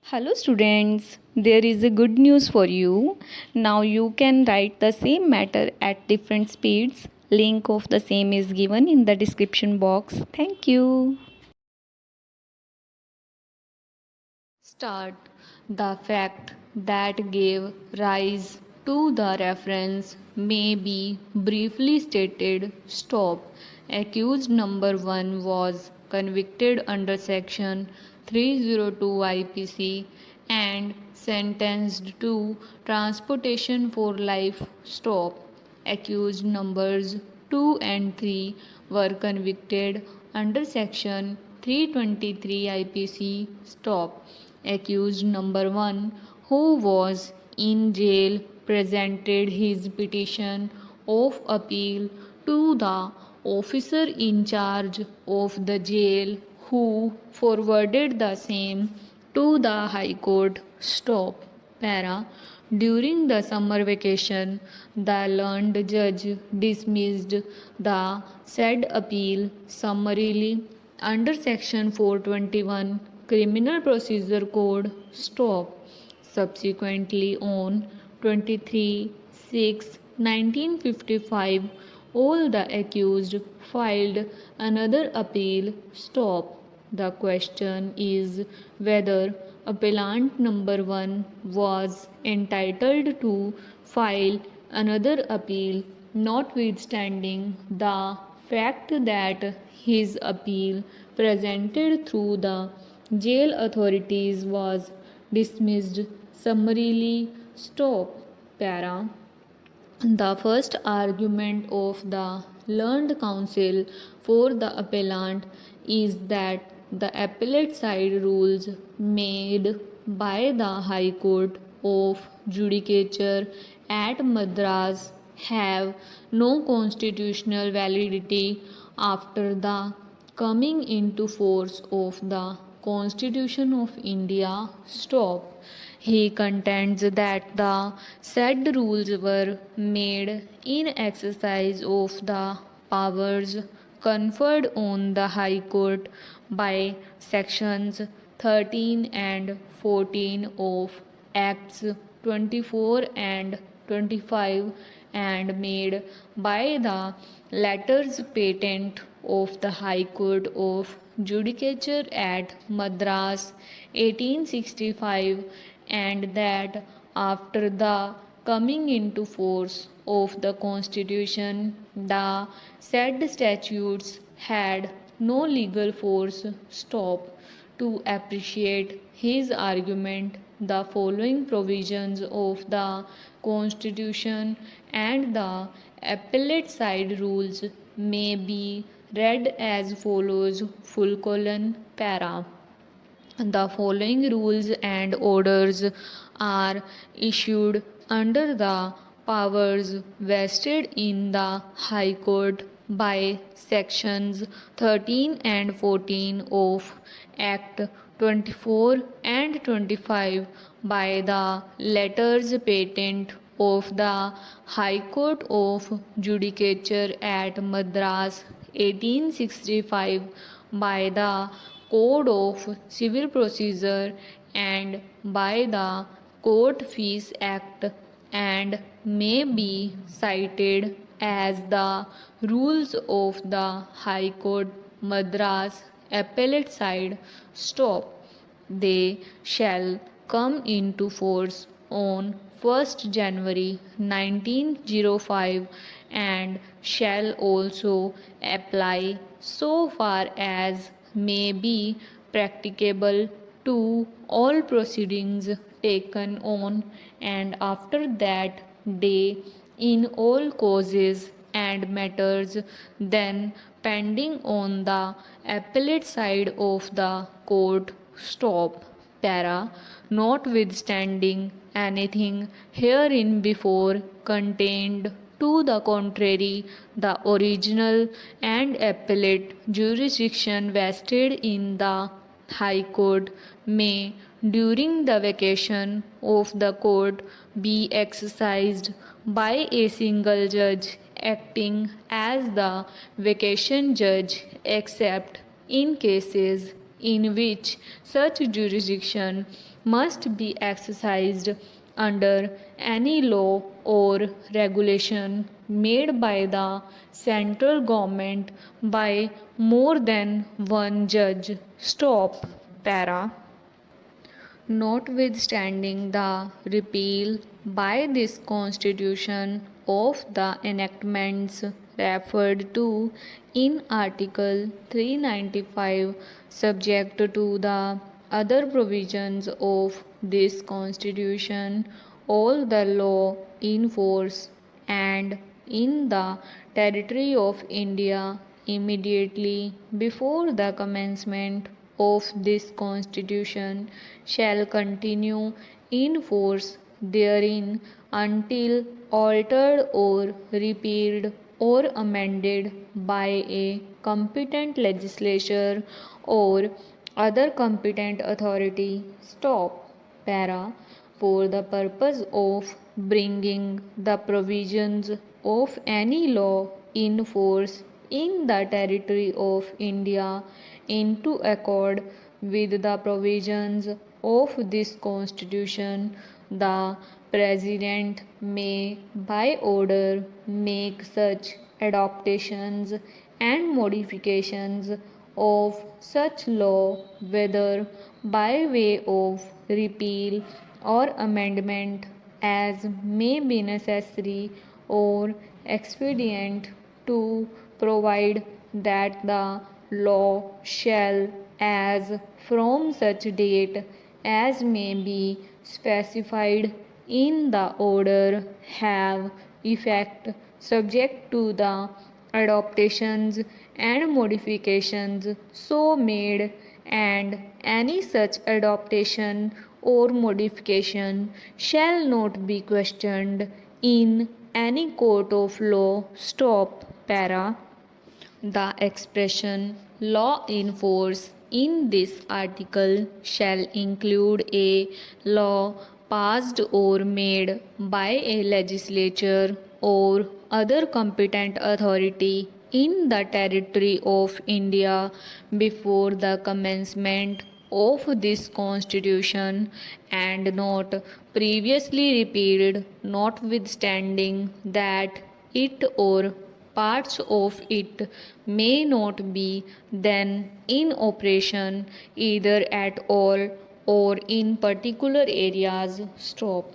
Hello students, there is a good news for you. Now you can write the same matter at different speeds. Link of the same is given in the description box. Thank you. Start. The fact that gave rise to the reference may be briefly stated. Stop. Accused number 1 was convicted under section 302 IPC and sentenced to transportation for life. Stop. Accused numbers 2 and 3 were convicted under section 323 IPC. Stop. Accused number 1, who was in jail, presented his petition of appeal to the officer in charge of the jail, who forwarded the same to the High Court. Stop. Para. During the summer vacation, the learned judge dismissed the said appeal summarily under section 421 Criminal Procedure Code. Stop. Subsequently, on 23/6/1955, all the accused filed another appeal. Stop. The question is whether appellant number 1 was entitled to file another appeal, notwithstanding the fact that his appeal presented through the jail authorities was dismissed summarily. Stop. Para. The first argument of the learned counsel for the appellant is that the appellate side rules made by the High Court of Judicature at Madras have no constitutional validity after the coming into force of the Constitution of India. Stop. He contends that the said rules were made in exercise of the powers conferred on the High Court by sections 13 and 14 of Acts 24 and 25 and made by the letters patent of the High Court of Judicature at Madras 1865, and that after the coming into force of the Constitution, the said statutes had no legal force. Stop. To appreciate his argument, the following provisions of the Constitution and the appellate side rules may be read as follows: para. The following rules and orders are issued under the powers vested in the High Court by sections 13 and 14 of Act 24 and 25, by the letters patent of the High Court of Judicature at Madras 1865, by the Code of Civil Procedure, and by the Court Fees Act, and may be cited as the rules of the High Court Madras appellate side. Stop. They shall come into force on 1st January 1905 and shall also apply so far as may be practicable to all proceedings taken on and after that day in all causes and matters then pending on the appellate side of the court. Stop. Para. Notwithstanding anything herein before contained to the contrary, the original and appellate jurisdiction vested in the High Court may, during the vacation of the court, be exercised by a single judge acting as the vacation judge, except in cases in which such jurisdiction must be exercised under any law or regulation made by the central government by more than one judge. Stop. Para. Notwithstanding the repeal by this Constitution of the enactments referred to in Article 395, subject to the other provisions of this Constitution, all the law in force and in the territory of India immediately before the commencement of this Constitution shall continue in force therein until altered or repealed or amended by a competent legislature or other competent authority. Stop. Para. For the purpose of bringing the provisions of any law in force in the territory of India into accord with the provisions of this Constitution, the President may by order make such adaptations and modifications of such law, whether by way of repeal or amendment, as may be necessary or expedient, to provide that the law shall, as from such date as may be specified in the order, have effect, subject to the adaptations and modifications so made, and any such adaptation or modification shall not be questioned in any court of law. Stop. Para. The expression law in force in this article shall include a law passed or made by a legislature or other competent authority in the territory of India before the commencement of this Constitution and not previously repealed, notwithstanding that it or parts of it may not be then in operation either at all or in particular areas. Stop.